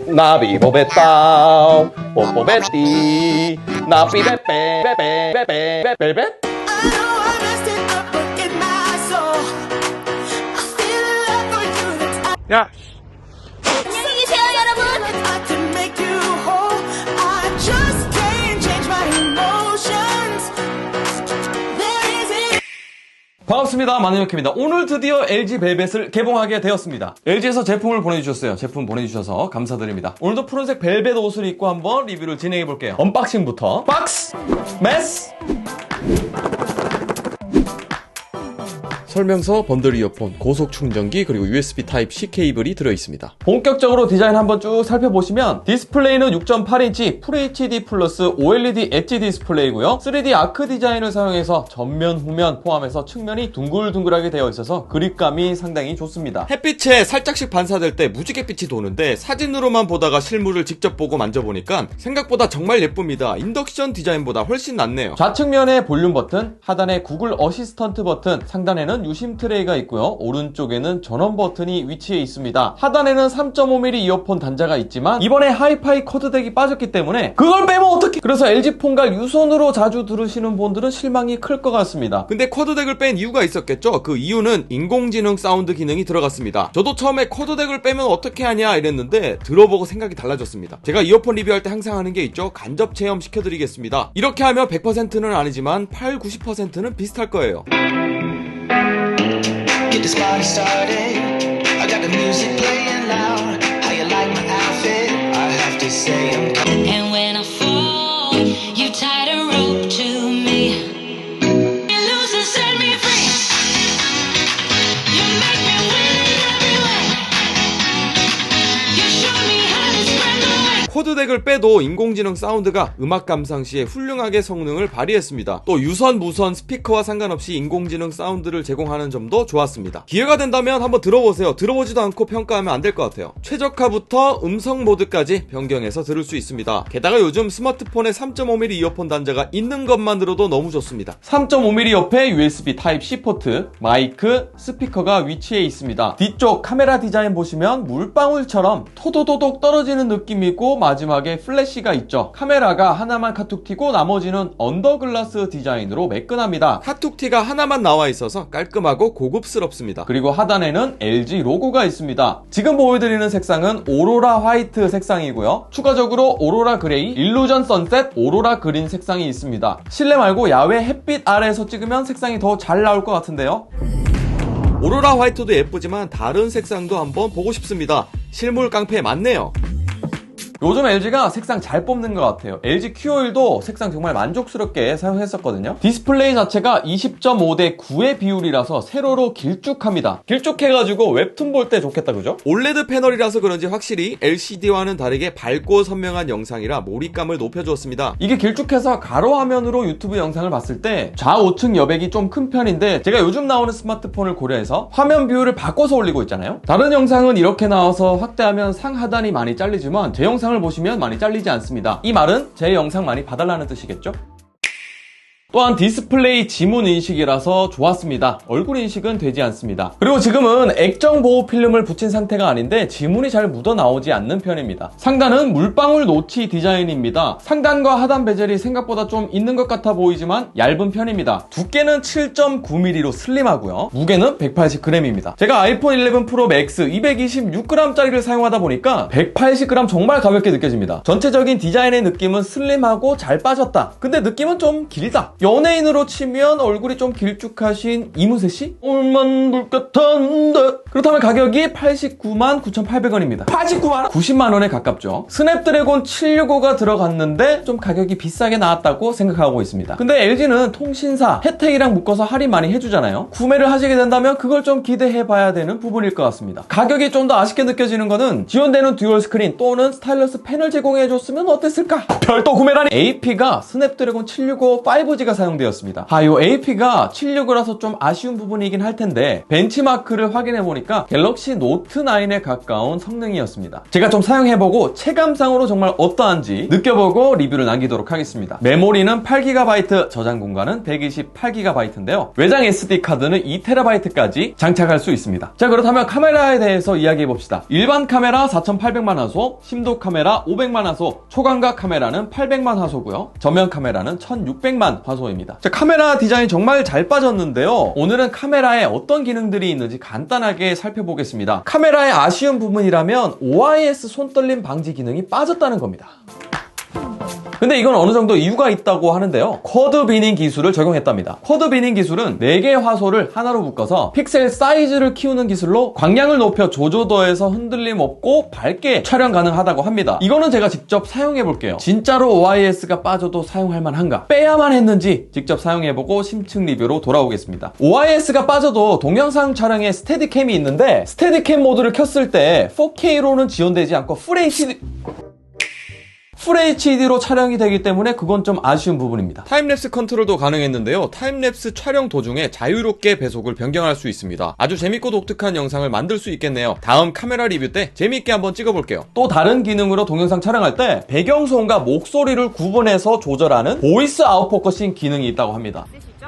나비보베따 뽀뽀베띠 나비베베베베베베베베. 야! 안녕히 계세요, 여러분. 반갑습니다. 마누역입니다. 오늘 드디어 LG 벨벳을 개봉하게 되었습니다. LG에서 제품을 보내주셨어요. 제품 보내주셔서 감사드립니다. 오늘도 푸른색 벨벳 옷을 입고 한번 리뷰를 진행해볼게요. 언박싱부터 박스 메스. 설명서, 번들 이어폰, 고속 충전기, 그리고 USB 타입C 케이블이 들어있습니다. 본격적으로 디자인 한번 쭉 살펴보시면 디스플레이는 6.8인치 FHD 플러스 OLED 엣지 디스플레이고요. 3D 아크 디자인을 사용해서 전면, 후면 포함해서 측면이 둥글둥글하게 되어 있어서 그립감이 상당히 좋습니다. 햇빛에 살짝씩 반사될 때 무지갯빛이 도는데 사진으로만 보다가 실물을 직접 보고 만져보니까 생각보다 정말 예쁩니다. 인덕션 디자인보다 훨씬 낫네요. 좌측면에 볼륨 버튼, 하단에 구글 어시스턴트 버튼, 상단에는 유심 트레이가 있고요. 오른쪽에는 전원 버튼이 위치해 있습니다. 하단에는 3.5mm 이어폰 단자가 있지만 이번에 하이파이 커드덱이 빠졌기 때문에 그걸 빼면 어떡해. 그래서 LG 폰과 유선으로 자주 들으시는 분들은 실망이 클 것 같습니다. 근데 커드덱을 뺀 이유가 있었겠죠? 그 이유는 인공지능 사운드 기능이 들어갔습니다. 저도 처음에 커드덱을 빼면 어떻게 하냐 이랬는데 들어보고 생각이 달라졌습니다. 제가 이어폰 리뷰할 때 항상 하는 게 있죠. 간접 체험 시켜드리겠습니다. 이렇게 하면 100%는 아니지만 80~90%는 비슷할 거예요. Get this party started. I got the music playing loud. How you like my outfit? I have to say I'm And when I fall, you tied a rope to me. You lose and set me free. You make me win everywhere. You show me how to spread the wings. 코드덱을 빼도 인공지능 사운드가 음악 감상 시에 훌륭하게 성능을 발휘했습니다. 또 유선, 무선, 스피커와 상관없이 인공지능 사운드를 제공하는 점도 좋았습니다. 기회가 된다면 한번 들어보세요. 들어보지도 않고 평가하면 안 될 것 같아요. 최저가부터 음성 모드까지 변경해서 들을 수 있습니다. 게다가 요즘 스마트폰에 3.5mm 이어폰 단자가 있는 것만으로도 너무 좋습니다. 3.5mm 옆에 USB 타입C 포트, 마이크, 스피커가 위치해 있습니다. 뒤쪽 카메라 디자인 보시면 물방울처럼 토도도독 떨어지는 느낌이고 마지막에 플래시가 있죠. 카메라가 하나만 카툭튀고 나머지는 언더글라스 디자인으로 매끈합니다. 카툭티가 하나만 나와 있어서 깔끔하고 고급스럽습니다. 그리고 하단에는 LG 로고가 있습니다. 지금 보여드리는 색상은 오로라 화이트 색상이고요. 추가적으로 오로라 그레이, 일루전 선셋, 오로라 그린 색상이 있습니다. 실내 말고 야외 햇빛 아래에서 찍으면 색상이 더 잘 나올 것 같은데요. 오로라 화이트도 예쁘지만 다른 색상도 한번 보고 싶습니다. 실물 깡패 맞네요. 요즘 LG가 색상 잘 뽑는 것 같아요. LG Q51도 색상 정말 만족스럽게 사용했었거든요. 디스플레이 자체가 20.5대 9의 비율이라서 세로로 길쭉합니다. 길쭉해가지고 웹툰 볼 때 좋겠다, 그죠? OLED 패널이라서 그런지 확실히 LCD와는 다르게 밝고 선명한 영상이라 몰입감을 높여주었습니다. 이게 길쭉해서 가로 화면으로 유튜브 영상을 봤을 때 좌우측 여백이 좀 큰 편인데 제가 요즘 나오는 스마트폰을 고려해서 화면 비율을 바꿔서 올리고 있잖아요. 다른 영상은 이렇게 나와서 확대하면 상하단이 많이 잘리지만 제 영상을 보시면 많이 잘리지 않습니다. 이 말은 제 영상 많이 봐달라는 뜻이겠죠? 또한 디스플레이 지문 인식이라서 좋았습니다. 얼굴 인식은 되지 않습니다. 그리고 지금은 액정 보호 필름을 붙인 상태가 아닌데 지문이 잘 묻어 나오지 않는 편입니다. 상단은 물방울 노치 디자인입니다. 상단과 하단 베젤이 생각보다 좀 있는 것 같아 보이지만 얇은 편입니다. 두께는 7.9mm로 슬림하고요. 무게는 180g입니다. 제가 아이폰 11 프로 맥스 226g짜리를 사용하다 보니까 180g 정말 가볍게 느껴집니다. 전체적인 디자인의 느낌은 슬림하고 잘 빠졌다. 근데 느낌은 좀 길다. 연예인으로 치면 얼굴이 좀 길쭉하신 이문세 씨? 얼만 물 같은데. 그렇다면 가격이 899,800원입니다. 89만원? 90만원에 가깝죠. 스냅드래곤 765가 들어갔는데 좀 가격이 비싸게 나왔다고 생각하고 있습니다. 근데 LG는 통신사 혜택이랑 묶어서 할인 많이 해주잖아요. 구매를 하시게 된다면 그걸 좀 기대해봐야 되는 부분일 것 같습니다. 가격이 좀 더 아쉽게 느껴지는 거는 지원되는 듀얼 스크린 또는 스타일러스 패널 제공해줬으면 어땠을까? 별도 구매라니. AP가 스냅드래곤 765 5G가 AP가 사용되었습니다. 요 AP가 76이라서 좀 아쉬운 부분이긴 할 텐데 벤치마크를 확인해보니까 갤럭시 노트 9에 가까운 성능이었습니다. 제가 좀 사용해보고 체감상으로 정말 어떠한지 느껴보고 리뷰를 남기도록 하겠습니다. 메모리는 8GB, 저장 공간은 128GB인데요. 외장 SD카드는 2TB까지 장착할 수 있습니다. 자, 그렇다면 카메라에 대해서 이야기해봅시다. 일반 카메라 4800만 화소, 심도 카메라 500만 화소, 초광각 카메라는 800만 화소고요. 전면 카메라는 1600만 화소입니다. 자, 카메라 디자인 정말 잘 빠졌는데요. 오늘은 카메라에 어떤 기능들이 있는지 간단하게 살펴보겠습니다. 카메라의 아쉬운 부분이라면 OIS 손떨림 방지 기능이 빠졌다는 겁니다. 근데 이건 어느 정도 이유가 있다고 하는데요. 쿼드 비닝 기술을 적용했답니다. 쿼드 비닝 기술은 4개의 화소를 하나로 묶어서 픽셀 사이즈를 키우는 기술로 광량을 높여 조조도에서 흔들림 없고 밝게 촬영 가능하다고 합니다. 이거는 제가 직접 사용해 볼게요. 진짜로 OIS가 빠져도 사용할 만한가? 빼야만 했는지 직접 사용해보고 심층 리뷰로 돌아오겠습니다. OIS가 빠져도 동영상 촬영에 스테디캠이 있는데 스테디캠 모드를 켰을 때 4K로는 지원되지 않고 FHD로 촬영이 되기 때문에 그건 좀 아쉬운 부분입니다. 타임랩스 컨트롤도 가능했는데요. 타임랩스 촬영 도중에 자유롭게 배속을 변경할 수 있습니다. 아주 재밌고 독특한 영상을 만들 수 있겠네요. 다음 카메라 리뷰 때 재밌게 한번 찍어볼게요. 또 다른 기능으로 동영상 촬영할 때 배경소음과 목소리를 구분해서 조절하는 보이스 아웃포커싱 기능이 있다고 합니다. 있으시죠?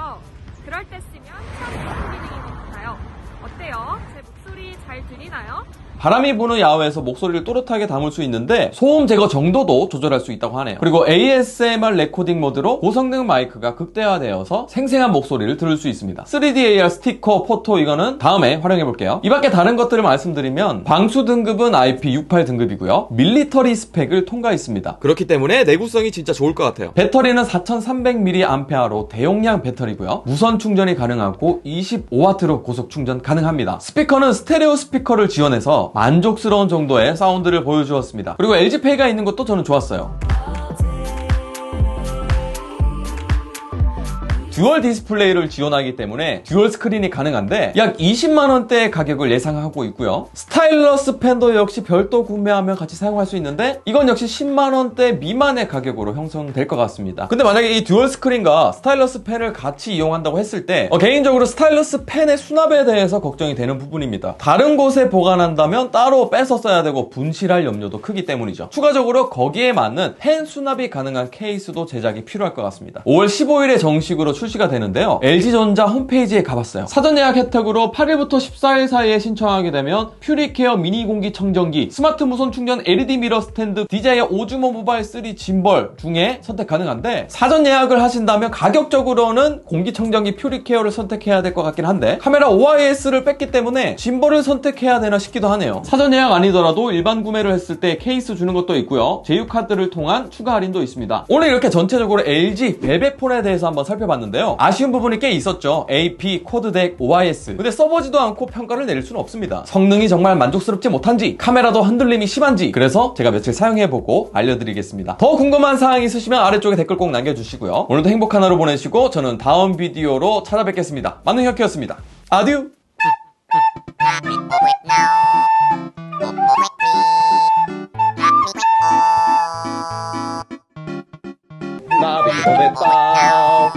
그럴 때 쓰면 참 좋은 기능인 것 같아요. 어때요? 제 목소리 잘 들리나요? 바람이 부는 야외에서 목소리를 또렷하게 담을 수 있는데 소음 제거 정도도 조절할 수 있다고 하네요. 그리고 ASMR 레코딩 모드로 고성능 마이크가 극대화되어서 생생한 목소리를 들을 수 있습니다. 3D AR 스티커 포토 이거는 다음에 활용해 볼게요. 이 밖에 다른 것들을 말씀드리면 방수 등급은 IP68 등급이고요. 밀리터리 스펙을 통과했습니다. 그렇기 때문에 내구성이 진짜 좋을 것 같아요. 배터리는 4300mAh로 대용량 배터리고요. 무선 충전이 가능하고 25W로 고속 충전 가능합니다. 스피커는 스테레오 스피커를 지원해서 만족스러운 정도의 사운드를 보여주었습니다. 그리고 LG페이가 있는 것도 저는 좋았어요. 듀얼 디스플레이를 지원하기 때문에 듀얼 스크린이 가능한데 약 20만원대의 가격을 예상하고 있고요. 스타일러스 펜도 역시 별도 구매하면 같이 사용할 수 있는데 이건 역시 10만원대 미만의 가격으로 형성될 것 같습니다. 근데 만약에 이 듀얼 스크린과 스타일러스 펜을 같이 이용한다고 했을 때 개인적으로 스타일러스 펜의 수납에 대해서 걱정이 되는 부분입니다. 다른 곳에 보관한다면 따로 빼서 써야 되고 분실할 염려도 크기 때문이죠. 추가적으로 거기에 맞는 펜 수납이 가능한 케이스도 제작이 필요할 것 같습니다. 5월 15일에 정식으로 출시가 되는데요. LG전자 홈페이지에 가봤어요. 사전 예약 혜택으로 8일부터 14일 사이에 신청하게 되면 퓨리케어 미니 공기청정기, 스마트 무선 충전 LED 미러 스탠드, DJI 오즈모 모바일 3 짐벌 중에 선택 가능한데 사전 예약을 하신다면 가격적으로는 공기청정기 퓨리케어를 선택해야 될 것 같긴 한데 카메라 OIS를 뺐기 때문에 짐벌을 선택해야 되나 싶기도 하네요. 사전 예약 아니더라도 일반 구매를 했을 때 케이스 주는 것도 있고요. 제휴카드를 통한 추가 할인도 있습니다. 오늘 이렇게 전체적으로 LG 베베폰에 대해서 한번 살펴봤는데 아쉬운 부분이 꽤 있었죠. AP, 코드덱, OIS. 근데 써보지도 않고 평가를 내릴 수는 없습니다. 성능이 정말 만족스럽지 못한지, 카메라도 흔들림이 심한지, 그래서 제가 며칠 사용해보고 알려드리겠습니다. 더 궁금한 사항 있으시면 아래쪽에 댓글 꼭 남겨주시고요. 오늘도 행복한 하루 보내시고 저는 다음 비디오로 찾아뵙겠습니다. 만능혁이었습니다. 아듀! 나비도 됐다.